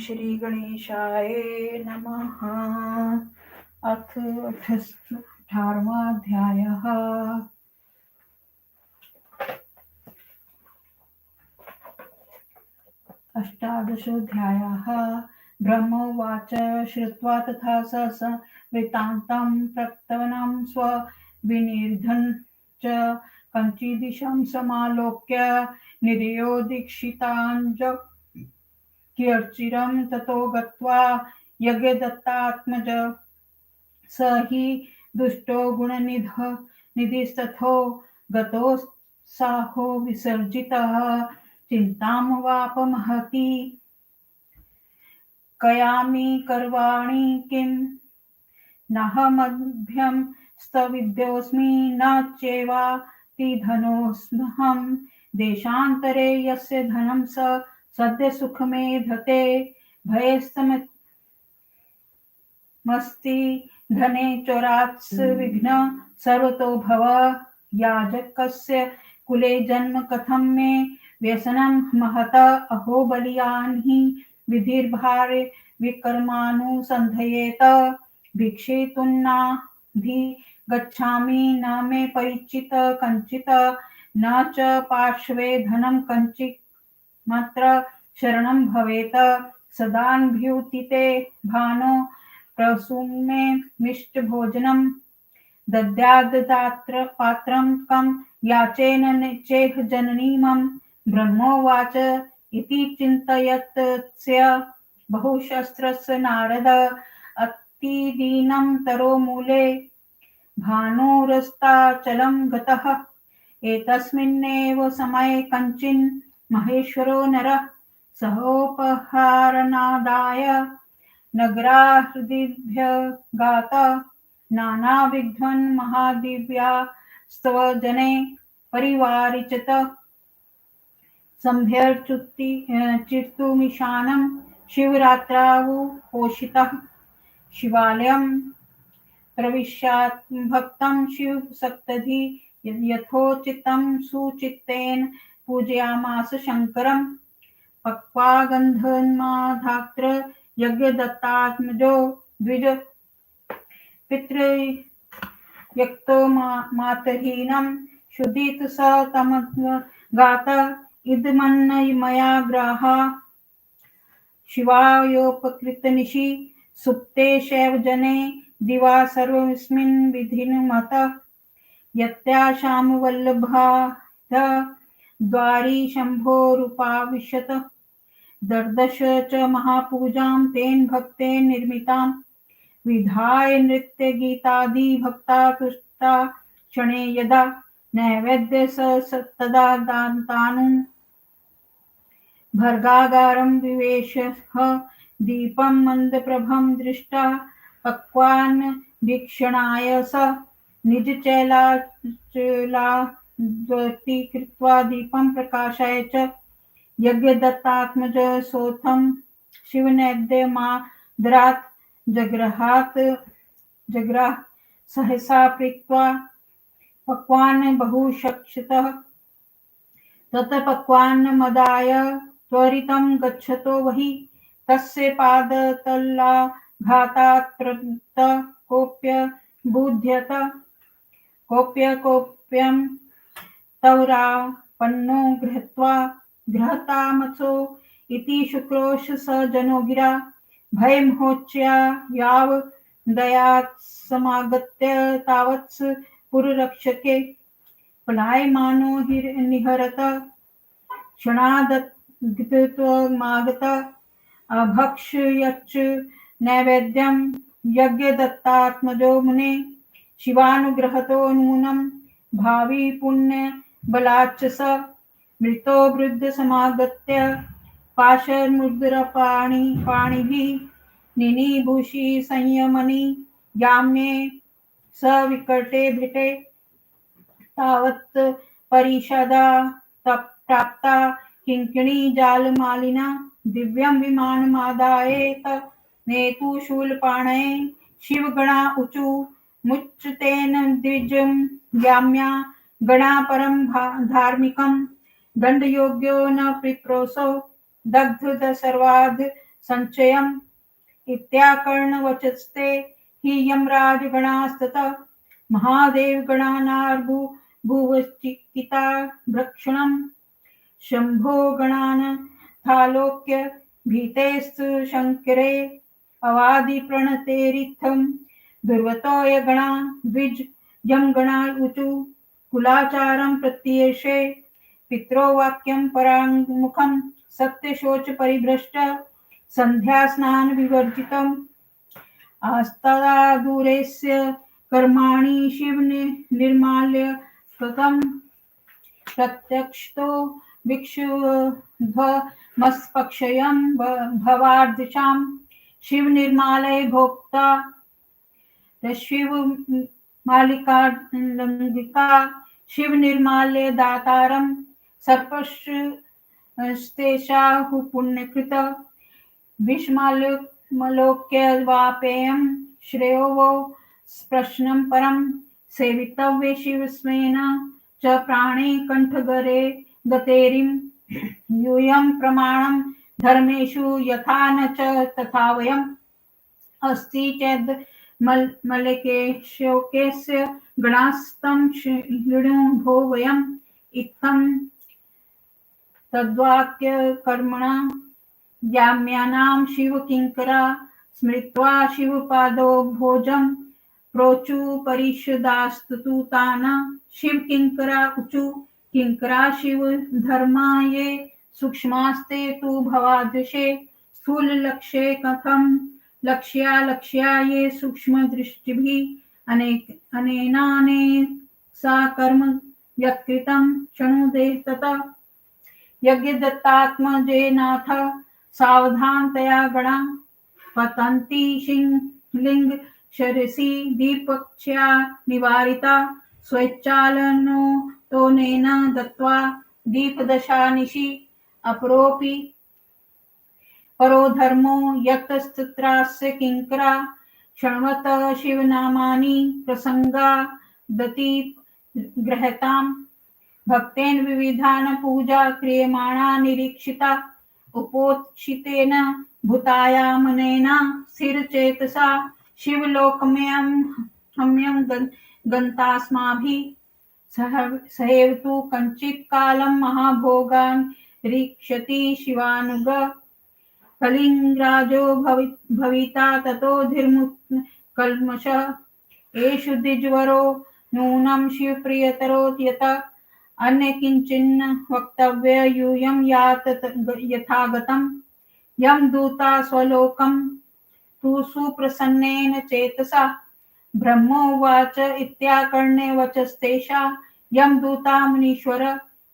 श्री गणेशाय नमः। अथ 18वां अध्यायः। अष्टादशोऽध्यायः। ब्रह्मोवाच श्रुत्वा तथा स वृत्तान्तं प्रक्तवान् स्वविनिर्धन् च कञ्चिदिशं समालोक्य निरयो दीक्षिताञ्ज कियच्चिरं ततो गत्वा यज्ञदत्तात्मज स हि दुष्टो गुणनिधिस्तथो गतोत्साहो विसर्जितः चिन्तां वापमहति कयामि करवाणि किं नाहमभ्यं स्तविद्योऽस्मि न चैवातिधनोऽस्म्यहं देशान्तरे यस्य धनं स सद्य सुखमेधते भयस्तमस्ति धने चोरात्स विघ्न सर्वतो भव याजकस्य कुले जन्म कथं मे व्यसनं महत अहो बलीयान् हि विधिर्भारे विकर्मानुसन्धयेत भिक्षेतुन्नाभि गच्छामि न मे परिचित कञ्चित् न च पार्श्वे धनं कञ्चित् मात्र शरणं भवेत् सदान्भ्युतिते भानो प्रसूमे मिष्टभोजनं दद्याद्दात्र पात्रं कं याचेन चेह जननीमं ब्रह्मोवाच इति चिन्तयत्स्य बहुशस्त्रस्य नारद अतिदीनं तरोमूले भानुरस्ताचलं गतः एतस्मिन्नेव समये कञ्चिन् महेश्वरो नरः सहोपहारनादाय नगराहृदिभ्यगात नानाविघ्नं महादिव्यास्तवजने परिवारिचत सम्भ्यर्चितुमीशानं शिवरात्रावुपोषितः शिवालयं प्रविश्यात् भक्तं शिवसक्तधि यथोचितं सुचित्तेन पूजयामास शङ्करं पक्वा गन्धन्माधात्र यज्ञदत्तात्मजो द्विज पितृयक्तो मातर्हीनं शुदित स तमगात इदमन्न मया ग्राहा शिवायोपकृतनिशि सुप्ते शैवजने दिवा सर्वस्मिन् विधिनुमत यत्याशामवल्लभाध द्वारि शम्भोरुपाविशत दर्दश च महापूजां तेन भक्तेन निर्मितां विधाय नृत्यगीतादि भक्ता तुष्टा क्षणे यदा नैवेद्य स तदा दान्तानु भर्गागारं विवेशः दीपं मन्दप्रभं दृष्ट्वा पक्वान् वीक्षणाय स निजचैलाज्वलति कृत्वा दीपं प्रकाशाय च यज्ञदत्तात्मज सोऽथं शिवनैवेद्यमादरात् जग्राह सहसा प्रीत्वा पक्वान् बहुशक्षतः ततः पक्वान्नमदाय त्वरितं गच्छतो वहि तस्य पादतलाघातात् प्रवृत्त कोप्यं तवरापन्नो गृहतामसो इति शुक्रोश स जनो गिरा भयमोच्या याव दयात् समागत्य तावत्स पुररक्षके पलायमानो निहरत क्षणादत्मागत अभक्ष्यच्च नैवेद्यं यज्ञदत्तात्मजो मुने शिवानुग्रहतो नूनं भावी पुण्यबलाच्च स मृतो वृद्धसमागत्य पाशमुद्रपाणिभिः निनिभूषि संयमनि याम्ये स विकटे भृटे तावत् परिषदा प्राप्ता किङ्किणी जालमालिना दिव्यं विमानमादायेत नेतु शूलपाणये शिवगणा ऊचु मुच्यतेन द्विजं याम्या गणा परं धार्मिकं दण्डयोग्यो न पिप्रोसो दग्ध सर्वाद् संचयम् इत्याकर्णवचस्ते हि यमराजगणास्ततः महादेवगणानार्भुभुवश्चित्तिता भक्षणम् शम्भो गणानथालोक्य भीतेस्तु शङ्करे अवादिप्रणतेरित्थं दुर्वतोय गणा द्विज यं गणा ऊचु कुलाचारं प्रत्येषे पित्रो वाक्यं पराङ्मुखं सत्यशोच परिभ्रष्ट सन्ध्यास्नान विवर्जितम् आस्तदा दूरेस्य कर्माणि शिव निर्माल्य कृतं प्रत्यक्षतो भिक्षुध्वमस्पक्षयं भवार्दिशां शिव निर्मालय भोक्ता शिव मालिका शिव निर्माल्य दातारं सर्पस्तेषाहु पुण्यकृत विषमालोक्यवापेयं श्रेयो वो प्रश्नं परं सेवितव्ये शिवस्मेन च प्राणे कंठगरे गतेरिं यूयं प्रमाणं धर्मेषु यथा न च तथा वयम् अस्ति चेद् मल्लिकेशोकस्य गणास्तं शृणु भो वयम् इत्थं तद्वाक्यकर्मणा याम्यानां शिवकिङ्करा स्मृत्वा शिवपादो भोजं प्रोचु परिषदास्तु तान् शिवकिङ्करा ऊचु किङ्करा शिवधर्मा ये सूक्ष्मास्ते तु भवादृशे स्थूललक्ष्ये कथं लक्ष्या ये सूक्ष्मदृष्टिभिः अनेनानेसा कर्म यत्कृतं शृणुते ततः यज्ञदत्तात्मजेनाथ सावधानतया गणा पतन्ति लिंग शरसि दीपक्ष्या निवारिता स्वेच्छालनो तोनेन दत्त्वा दीपदशा निशि अपरोऽपि परो धर्मो यतस्तत्रास्य किङ्करा शृण्वत शिवनामानि प्रसंगा दति गृहताम् भक्तेन विविधान पूजा क्रियमाणा निरीक्षिता उपोत्क्षितेन भूतायामनेन स्थिरचेतसा शिवलोकमयं हमयं गन्तास्माभिः सहैव तु कञ्चित् कालं महाभोगान् रीक्षति शिवानुग कलिङ्गराजो भविता ततो धीर्मुत्कल्मषः एषु द्विजवरो नूनं शिवप्रियतरो यत अन्य किंचिन्न वक्तव्य यूयं यात यथागतं यं दूता स्वलोकं तु सुप्रसन्नेन चेतसा ब्रह्मोवाच इत्याकर्णे वचस्तेषा यं दूता मुनीश्वर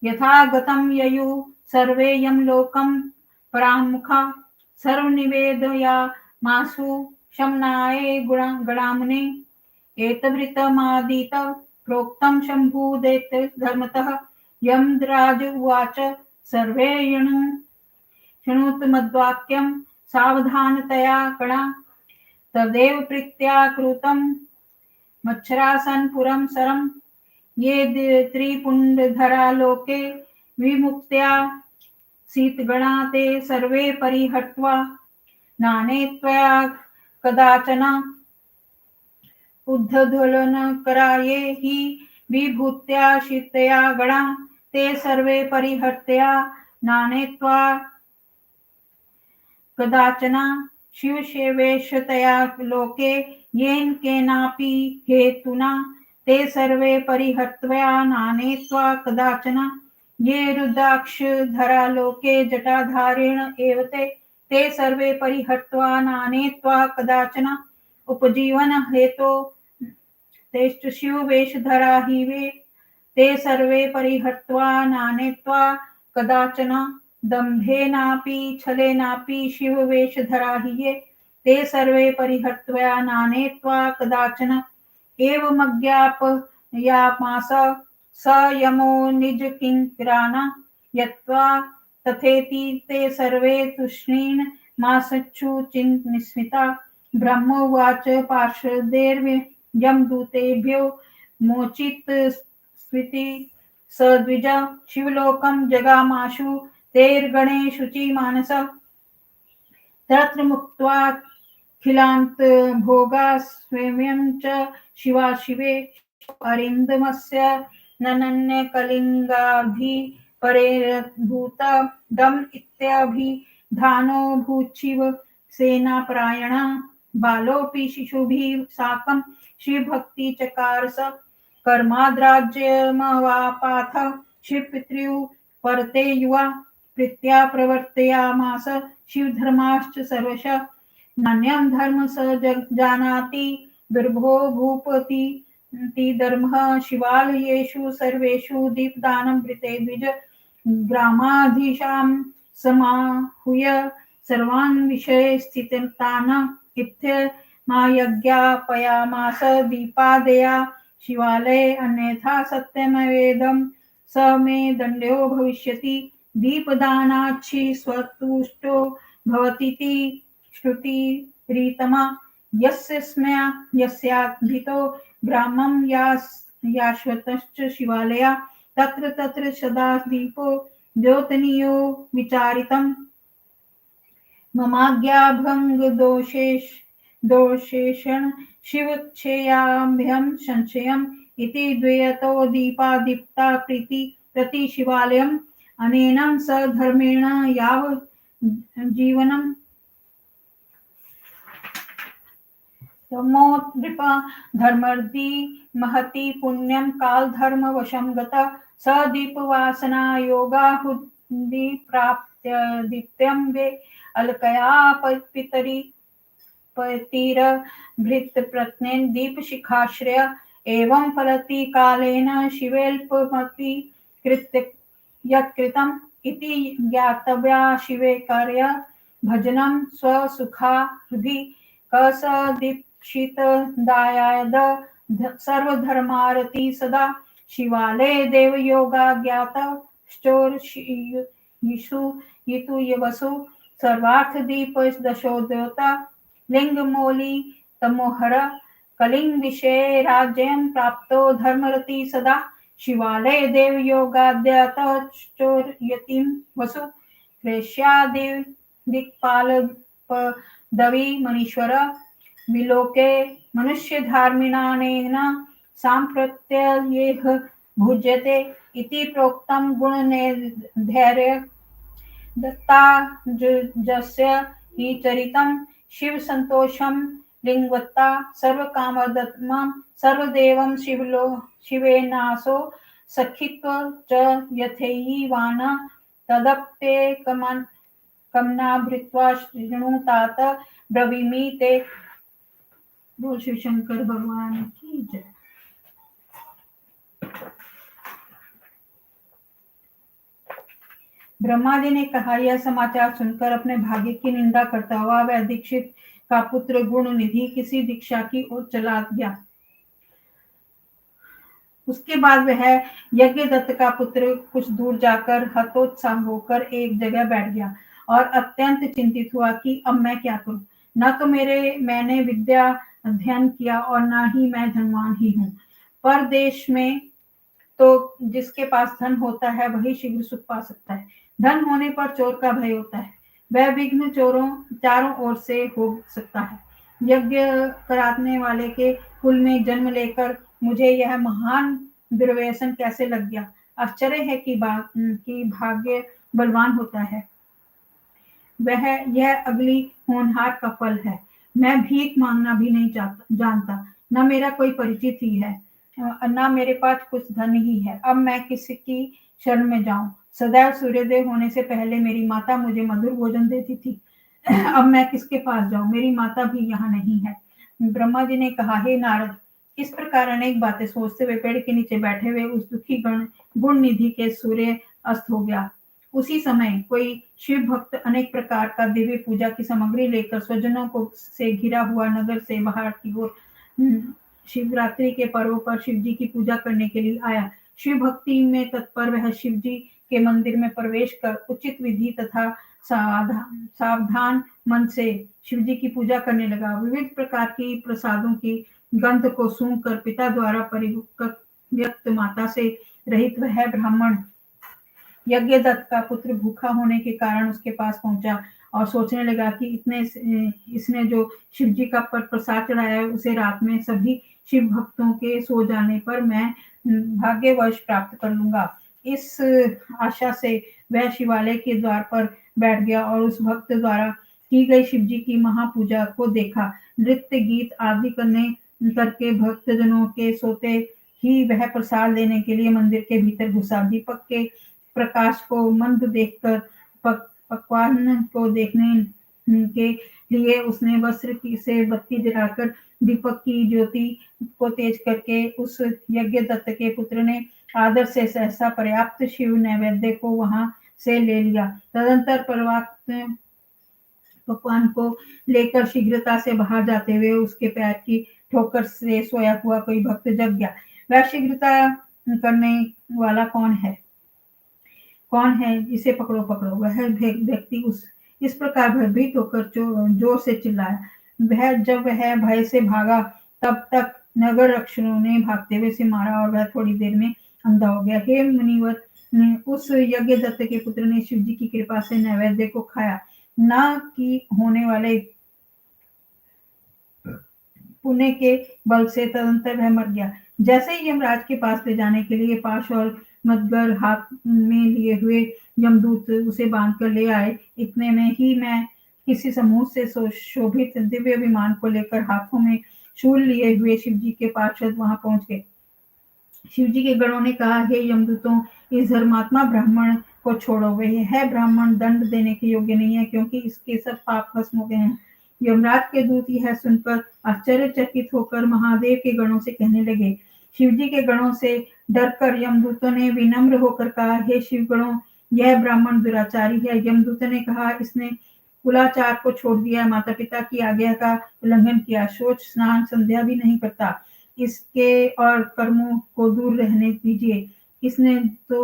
यथागतं ययुः सर्वे यं लोकं पराङ्मुखा सर्वनिवेदयामासु शमनाय गणामुने एतवृत्तमादीत प्रोक्तं शम्भुदेत धर्मतः यमराज उवाच सर्वे शृणुत मद्वाक्यं सावधानतया गणा तदेव प्रीत्या कृतं मच्छरासनपुरं सरं ये त्रिपुण्डधरा लोके विमुक्त्या सीतगणा ते सर्वे परिहत्वा नाने त्वया कदाचन उद्धधुलनकराये हि विभूत्या शीतया गणा ते सर्वे परिहत्या नानेत्वा कदाचन शिवसेवेशतया लोके येन केनापि हेतुना ते सर्वे परिहत्या नानेत्वा कदाचन ये रुद्राक्षधरा लोके जटाधारेण एव ते सर्वे परिहत्वा नानेत्वा कदाचन उपजीवन हेतो तेष्ट शिववेशधरा हि वे ते सर्वे परिहत्वा नानेत्वा कदाचन दम्भेनापि छलेनापि शिववेशधरा हि ये ते सर्वे परिहत्वा नानेत्वा कदाचन एवमज्ञापयामास स यमो निजकिङ्करान् यत्त्वा तथेति ते सर्वे तूष्णीं मासच्छुचिन्निस्मिता ब्रह्मोवाच पार्षदैर्यमदूतेभ्यो मोचितस्त्विति स द्विज शिवलोकं जगामाशु तैर्गणे शुचिमानसः तत्र मुक्त्वा खिलांत भोगा स्वयं च शिवा शिवे अरिन्दमस्य ननन्य कलिंगाभि परेरभूत दम इत्याभिधानो भूचिव सेनापरायण बालोऽपि शिशुभिः साकं शिवभक्ति चकार स कर्माद्राज्यमवापाथ शिवपितृ परते युवा प्रीत्या प्रवर्तयामास शिवधर्माश्च सर्वशः नान्यं धर्म स जानाति दुर्भो भूपति धर्मः शिवालयेषु सर्वेषु दीपदानं वृते द्विज ग्रामाधीशां समाहूय सर्वान् विषये स्थितान् इत्थमायज्ञापयामास दीपादया शिवालये अन्यथा सत्यमवेदं स मे दण्ड्यो भविष्यति दीपदानाच्छि स्वतुष्टो भवतीति श्रुतिरीतमा यस्याभितो ग्रामं याश्वतश्च शिवालया तत्र तत्र सदा दीपो द्योतनीयो विचारितम् ममाज्ञाभङ्गदोषेषण शिवक्षेयाभ्यं संशयम् इति द्वयतो दीपादीप्ता प्रीति प्रति शिवालयम् अनेन स धर्मेण याव जीवनम् तमोद्रिप धर्मर्दी महति पुण्यं काल धर्म वशं गता स दीपवासना योगाहुदि प्राप्त्य दीप्त्यं वे अलकया पितरी पतिर भृत प्रत्नेन दीपशिखाश्रय एवं फलति कालेन शिवेल्पमति कृत्य यत्कृतम् इति ज्ञातव्या शिवे कार्य भजनं स्वसुखार्धि कस दीक्षितदायाद सर्वधर्मारति सदा शिवालये देवयोगा ज्ञात श्चोरयिषु यितु यवसु सर्वार्थदीप दशोद्योता लिंगमौली तमोहर कलिंग विषये राज्यं प्राप्तो धर्मरति सदा शिवालये देवयोगाद्यात श्चोरयतिं वसु क्लेश्यादिव दिक्पाल दवि मनीश्वर विलोके मनुष्य धार्मिणानेन सांप्रत्ययेह भुज्यते इति प्रोक्तं गुणनैर्धैर्य दत्ता जस्य हि चरितं शिव संतोषं लिंगवत्ता सर्वकामदत्मं सर्वदेवं शिवेनासो सखित्व च यथैवान तदप्येकमना भृत्वा शृणुतात ब्रवीमि ते। बोल शिव शंकर भगवान की जय। ब्रह्मा जी ने कहा, यह समाचार सुनकर अपने भाग्य की निंदा करता हुआ वह दीक्षित का पुत्र गुण निधि किसी दीक्षा की ओर चला गया। उसके बाद वह यज्ञ दत्त का पुत्र कुछ दूर जाकर हतोत्साह होकर एक जगह बैठ गया और अत्यंत चिंतित हुआ कि अब मैं क्या करूं। न तो मैंने विद्या अध्ययन किया और न ही मैं धनवान ही हूँ। परदेश में तो जिसके पास धन होता है वही शीघ्र सुख पा सकता है। धन होने पर चोर का भय होता है, वह विघ्न चारों ओर से हो सकता है। यज्ञ कराने वाले के कुल में जन्म लेकर मुझे यह महान दुर्व्यसन कैसे लग गया। आश्चर्य है कि भाग्य बलवान होता है। यह अगली होनहार का फल है। मैं भीख मांगना भी नहीं जानता, न मेरा कोई परिचित ही है, न मेरे पास कुछ धन ही है। अब मैं किसी की शरण में जाऊं। सदैव सूर्योदय होने से पहले मेरी माता मुझे मधुर भोजन देती थी। अब मैं किसके पास जाऊं? मेरी माता भी यहाँ नहीं है। ब्रह्मा जी ने कहा, हे नारद, इस प्रकार अनेक बातें सोचते हुए पेड़ के नीचे बैठे हुए उस दुखी गुण निधि के सूर्य अस्त हो गया। उसी समय कोई शिव भक्त अनेक प्रकार का दिव्य पूजा की सामग्री लेकर स्वजनों को से घिरा हुआ नगर से बाहर की ओर शिवरात्रि के पर्व पर शिव जी की पूजा करने के लिए आया। शिव भक्ति में तत्पर वह शिव जी के मंदिर में प्रवेश कर उचित विधि तथा सावधान मन से शिव जी की पूजा करने लगा। विविध प्रकार की प्रसादों की गंध को सूंघकर पिता द्वारा परिव्यक्त माता से रहित वह ब्राह्मण यज्ञदत्त का पुत्र भूखा होने के कारण उसके पास पहुंचा और सोचने लगा कि इसने जो शिव जी का प्रसाद चढ़ाया है उसे रात में सभी शिव भक्तों के सो जाने पर मैं भाग्यवश प्राप्त कर लूंगा। इस आशा से वह शिवालय के द्वार पर बैठ गया और उस भक्त द्वारा की गई शिव जी की महापूजा को देखा। नृत्य गीत आदि करके भक्तजनों के सोते ही वह प्रसाद लेने के लिए मंदिर के भीतर घुसा। दीपक के प्रकाश को मंद देखकर पकवान को देखने के लिए उसने वस्त्र से बत्ती जलाकर दीपक की ज्योति को तेज करके उस यज्ञदत्त के पुत्र ने आदर से सहसा पर्याप्त शिव नैवेद्य को वहां से ले लिया। तदंतर पकवान को लेकर शीघ्रता से बाहर जाते हुए उसके पैर की ठोकर से सोया हुआ कोई भक्त जग गया। वह शीघ्रता करने वाला कौन है जिसे पकड़ो पकड़ो। वह व्यक्ति इस प्रकार भयभीत होकर जोर से चिल्लाया। जब वह भय से भागा तब तक नगर रक्षकों ने भागते हुए से मारा और वह थोड़ी देर में अंधा हो गया। हे मुनिवर, उस यज्ञदत्त के पुत्र ने शिव जी की कृपा से नैवेद्य को खाया, ना कि होने वाले पुण्य के बल से। तदंतर वह मर गया। जैसे ही यमराज के पास ले जाने के लिए पाश और मदगर हाथ में लिए हुए यमदूत उसे बांध कर ले आए, इतने में ही मैं किसी समूह से शोभित दिव्य विमान को लेकर हाथों में शूल लिए हुए शिवजी के पार्षद वहां पहुंच गए। शिवजी के गणों ने कहा, हे यमदूतों, इस धर्मात्मा ब्राह्मण को छोड़ो। वह ब्राह्मण दंड देने के योग्य नहीं है, क्योंकि इसके सब पाप भस्म हो गए हैं। यमराज के दूत यह सुनकर आश्चर्यचकित होकर महादेव के गणों से कहने लगे। शिवजी के गणों से डरकर यमदूतों ने विनम्र होकर कहा, हे शिव गणों, यह ब्राह्मण दुराचारी है। यमदूतों ने कहा, इसने कुलाचार को छोड़ दिया, माता पिता की आज्ञा का उल्लंघन किया, शौच स्नान संध्या भी नहीं करता। इसके और कर्मों को दूर रहने दीजिए। इसने तो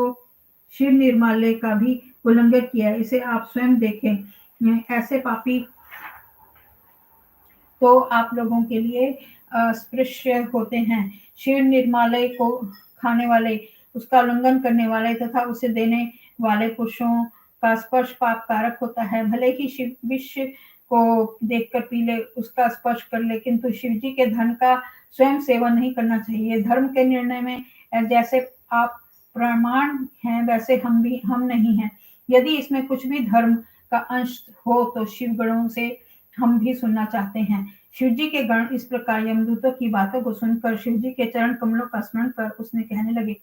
शिव निर्माल्य का भी उल्लंघन किया। इसे आप स्वयं देखें। ऐसे पापी तो आप लोगों के लिए अस्पृश्य होते हैं। शिव निर्मालय को खाने वाले, उसका उल्लंघन करने वाले तथा उसे देने वाले पुरुषों का स्पर्श पाप कारक होता है। भले ही शिव विष को देखकर पी ले, उसका स्पर्श कर ले, किंतु शिव जी के धन का स्वयं सेवन नहीं करना चाहिए। धर्म के निर्णय में जैसे आप प्रमाण हैं, वैसे हम नहीं हैं। यदि इसमें कुछ भी धर्म का अंश हो तो शिव गणों से हम भी सुनना चाहते हैं। शिवजी के गण इस प्रकार यमदूतों की बातों को सुनकर शिवजी के चरण कमलों का स्मरण कर उसने कहने लगे।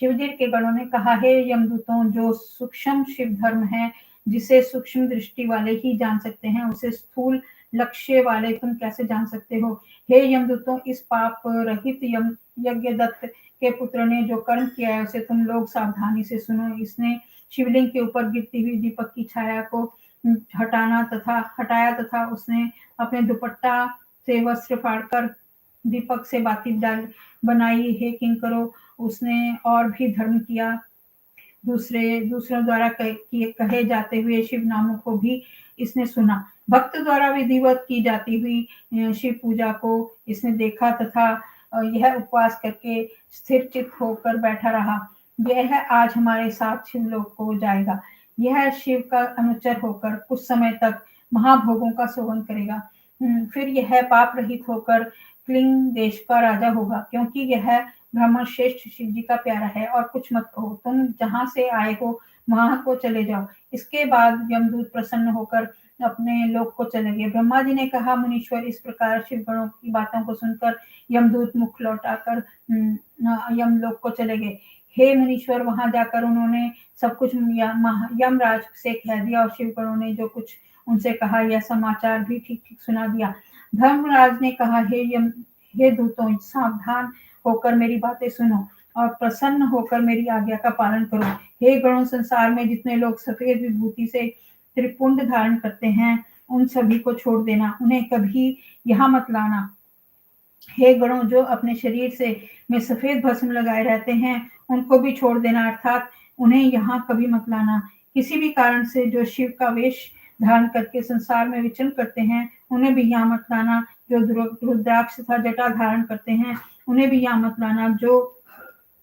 शिवजी के गणों ने कहा, हे यमदूतों, जो सूक्ष्म शिव धर्म है, जिसे सूक्ष्म दृष्टि वाले ही जान सकते हैं, उसे स्थूल लक्ष्य वाले तुम कैसे जान सकते हो। हे यमदूतों, इस पाप रहित यज्ञदत्त के पुत्र ने जो कर्म किया है उसे तुम लोग सावधानी से सुनो। इसने शिवलिंग के ऊपर गिरती हुई दीपक की छाया को हटाया तथा उसने अपने दुपट्टा से वस्त्र फाड़कर दीपक से बाती बनाई। हे किंकरो, उसने और भी धर्म किया। दूसरों द्वारा कहे जाते हुए शिव नामों को भी इसने सुना। भक्त द्वारा विधिवत की जाती हुई शिव पूजा को इसने देखा तथा यह उपवास करके स्थिर चित्त होकर बैठा रहा। यह आज हमारे साथ शिवलोक को जाएगा। यह शिव का अनुचर होकर कुछ समय तक महाभोगों का सेवन करेगा। फिर यह पाप रहित होकर क्लिंग देश का राजा होगा, क्योंकि यह ब्राह्मण श्रेष्ठ शिव जी का प्यारा है। और कुछ मत कहो, तुम जहां से आए हो वहां को चले जाओ। इसके बाद यमदूत प्रसन्न होकर अपने लोक को चले गए। ब्रह्मा जी ने कहा, मुनीश्वर, इस प्रकार शिव गणों की बातों को सुनकर यमदूत मुख लौटाकर यमलोक को चले गए। हे मुनीश्वर, वहां जाकर उन्होंने सब कुछ यमराज से कह दिया और शिव गणों ने जो कुछ उनसे कहा यह समाचार भी ठीक ठीक सुना दिया। धर्मराज ने कहा, हे दूतों, सावधान होकर मेरी बातें सुनो और प्रसन्न होकर मेरी आज्ञा का पालन करो। हे गणों, संसार में जितने लोग सफेद विभूति से त्रिपुंड धारण करते हैं, उन सभी को छोड़ देना, उन्हें कभी यहाँ मत लाना। हे गणों, जो अपने शरीर से में सफेद भस्म लगाए रहते हैं, उनको भी छोड़ देना, अर्थात उन्हें यहाँ कभी मत लाना। किसी भी कारण से जो शिव का वेश धारण करके संसार में विचरण करते हैं, उन्हें भी यहाँ मत लाना। जो रुद्राक्ष तथा जटा धारण करते हैं, उन्हें भी यहाँ मत लाना। जो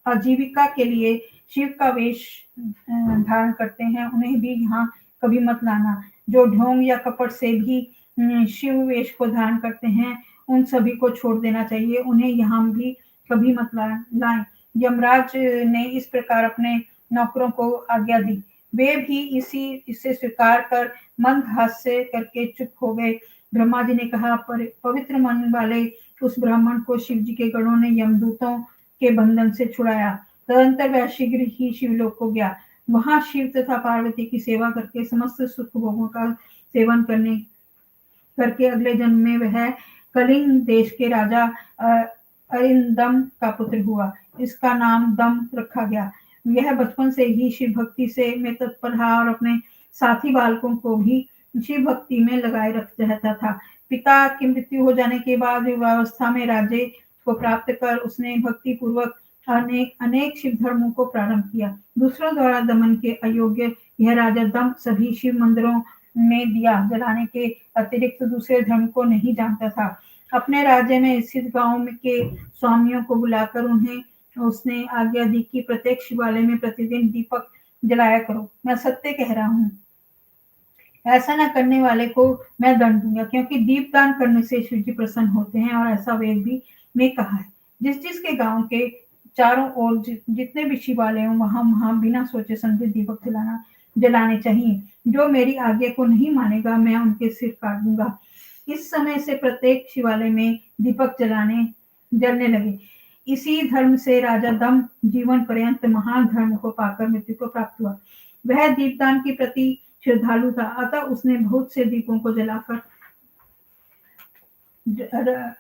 आजीविका के लिए शिव का वेश धारण करते हैं उन्हें भी यहाँ कभी मत लाना। जो ढोंग या कपट से भी शिव वेश को धारण करते हैं उन सभी को छोड़ देना चाहिए, उन्हें यहाँ भी कभी मत लाएं। यमराज ने इस प्रकार अपने नौकरों को आज्ञा दी। वे भी इसे स्वीकार कर मंद हास्य करके चुप हो गए। ब्रह्मा जी ने कहा, पवित्र मन वाले उस ब्राह्मण को शिव जी के गणों ने यमदूतों के बंधन से छुड़ाया। तदंतर वह शीघ्र ही शिवलोक को गया। वहां शिव तथा पार्वती की सेवा करके समस्त सुख भोगों का सेवन करके अगले जन्म में वह कलिंग देश के राजा अरिंदम का पुत्र हुआ। इसका नाम दम रखा गया। यह बचपन से ही शिव भक्ति में तत्पर रहा और अपने साथी बालकों को भी शिव भक्ति में लगाए रहता था। पिता की मृत्यु हो जाने के बाद युवावस्था में राज्य को प्राप्त कर उसने भक्ति पूर्वक अनेक शिव धर्मों को प्रारंभ किया। दूसरों द्वारा दमन के अयोग्य यह राजा दम सभी शिव मंदिरों में दिया जलाने के अतिरिक्त दूसरे धर्म को नहीं जानता था। अपने राज्य में स्थित गांव के स्वामियों को बुलाकर उन्हें उसने आज्ञा दी कि प्रत्येक शिवालय में प्रतिदिन दीपक जलाया करो। मैं सत्य कह रहा हूँ, ऐसा न करने वाले को मैं दंड दूंगा, क्योंकि दीपदान करने से शिव जी प्रसन्न होते हैं और ऐसा वेद भी में कहा है। जिसके गांव के चारों ओर जितने भी शिवालय हों वहां बिना सोचे समझे दीपक जलाने चाहिए। जो मेरी आज्ञा को नहीं मानेगा मैं उनके सिर काट दूंगा। इस समय से प्रत्येक शिवालय में दीपक जलने लगे। इसी धर्म से राजा दम जीवन पर्यंत महान धर्म को पाकर मृत्यु को प्राप्त हुआ। वह दीपदान के प्रति श्रद्धालु था, अतः उसने बहुत से दीपों को जलाकर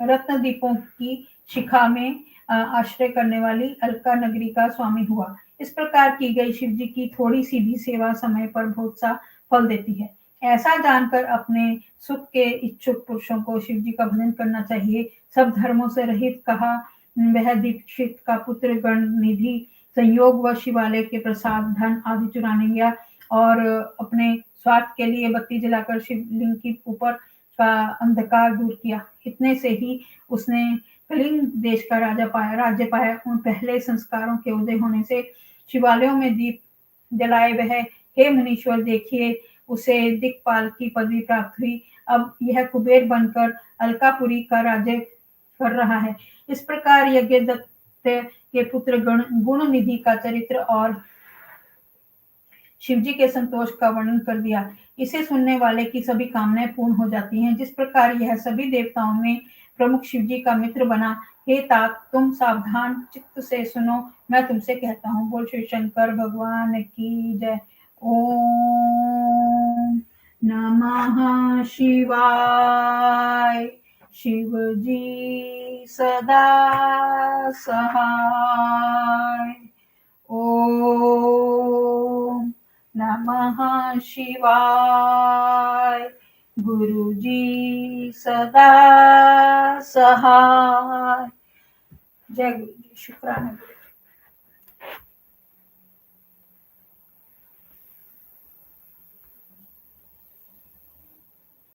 रत्न दीपों की शिखा में आश्रय करने वाली अलका नगरी का स्वामी हुआ। इस प्रकार की गई शिव जी की थोड़ी सी भी सेवा समय पर बहुत सा फल देती है। ऐसा जानकर अपने सुख के इच्छुक पुरुषों को शिव जी का भजन करना चाहिए। सब धर्मों से रहित कहा वह दीक्षित का पुत्र गण निधि संयोग व शिवालय के प्रसाद धन आदि चुराने गया और अपने स्वार्थ के लिए बत्ती जलाकर शिवलिंग के ऊपर का अंधकार दूर किया। इतने से ही उसने कलिंग देश का राज्य पाया। उन पहले संस्कारों के उदय होने से शिवालयों में दीप जलाए वह, हे मुनीश्वर देखिए, उसे दिक्पाल की पदवी प्राप्त हुई। अब यह कुबेर बनकर अलकापुरी का राज्य कर रहा है। इस प्रकार यज्ञदत्त के पुत्र गुण निधि का चरित्र और शिवजी के संतोष का वर्णन कर दिया। इसे सुनने वाले की सभी कामनाएं पूर्ण हो जाती हैं। जिस प्रकार यह सभी देवताओं में प्रमुख शिवजी का मित्र बना। हे तात, तुम सावधान चित्त से सुनो, मैं तुमसे कहता हूँ। बोल श्री शंकर भगवान की जय। ओम नमः शिवाय। शिव जी सदा सहाय। ओम नमः शिवाय। गुरु जी सदा सहाय। जय गुरु जी। शुक्राना।